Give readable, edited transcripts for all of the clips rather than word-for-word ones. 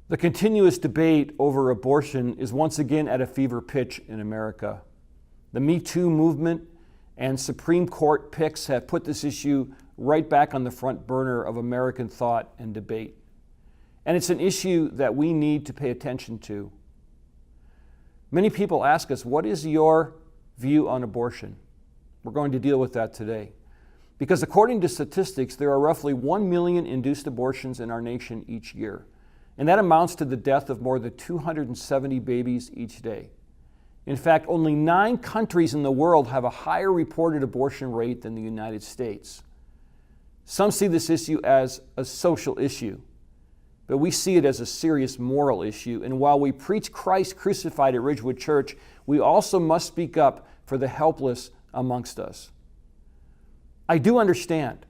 The continuous debate over abortion is once again at a fever pitch in America. The Me Too movement and Supreme Court picks have put this issue right back on the front burner of American thought and debate. And it's an issue that we need to pay attention to. Many people ask us, what is your view on abortion? We're going to deal with that today. Because according to statistics, there are roughly 1 million induced abortions in our nation each year. And that amounts to the death of more than 270 babies each day. In fact, only 9 countries in the world have a higher reported abortion rate than the United States. Some see this issue as a social issue, but we see it as a serious moral issue. And while we preach Christ crucified at Ridgewood Church, we also must speak up for the helpless amongst us. I do understand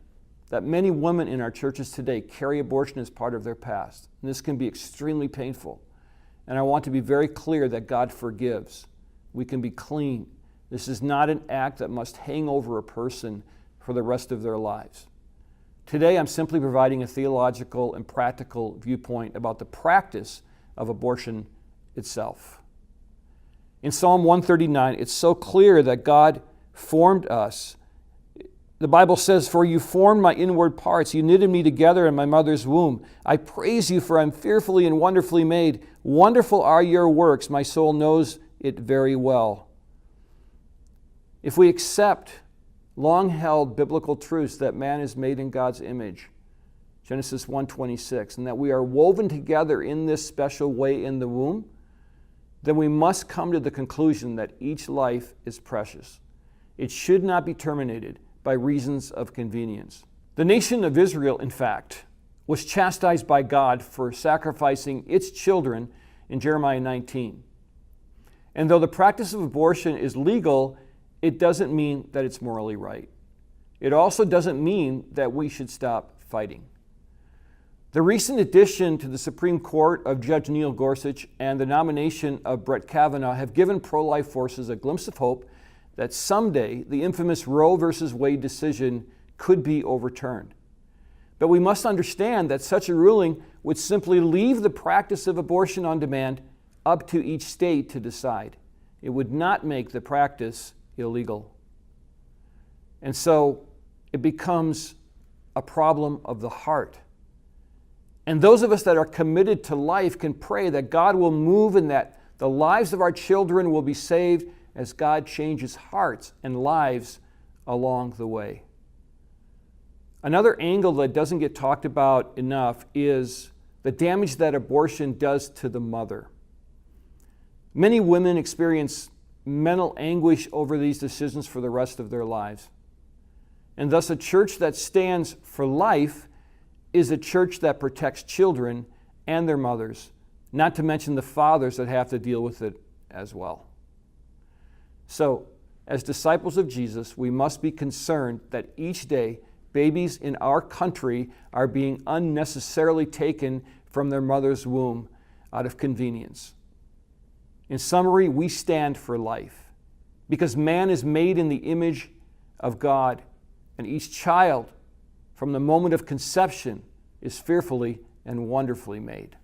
that many women in our churches today carry abortion as part of their past. And this can be extremely painful. And I want to be very clear that God forgives. We can be clean. This is not an act that must hang over a person for the rest of their lives. Today, I'm simply providing a theological and practical viewpoint about the practice of abortion itself. In Psalm 139, it's so clear that God formed us. The Bible says, "For you formed my inward parts. You knitted me together in my mother's womb. I praise you, for I'm fearfully and wonderfully made. Wonderful are your works. My soul knows it very well." If we accept long-held biblical truths that man is made in God's image, Genesis 1:26, and that we are woven together in this special way in the womb, then we must come to the conclusion that each life is precious. It should not be terminated by reasons of convenience. The nation of Israel, in fact, was chastised by God for sacrificing its children in Jeremiah 19. And though the practice of abortion is legal, it doesn't mean that it's morally right. It also doesn't mean that we should stop fighting. The recent addition to the Supreme Court of Judge Neil Gorsuch and the nomination of Brett Kavanaugh have given pro-life forces a glimpse of hope that someday the infamous Roe v. Wade decision could be overturned. But we must understand that such a ruling would simply leave the practice of abortion on demand up to each state to decide. It would not make the practice illegal. And so it becomes a problem of the heart. And those of us that are committed to life can pray that God will move and that the lives of our children will be saved as God changes hearts and lives along the way. Another angle that doesn't get talked about enough is the damage that abortion does to the mother. Many women experience mental anguish over these decisions for the rest of their lives. And thus a church that stands for life is a church that protects children and their mothers, not to mention the fathers that have to deal with it as well. So, as disciples of Jesus, we must be concerned that each day babies in our country are being unnecessarily taken from their mother's womb out of convenience. In summary, we stand for life because man is made in the image of God, and each child from the moment of conception is fearfully and wonderfully made.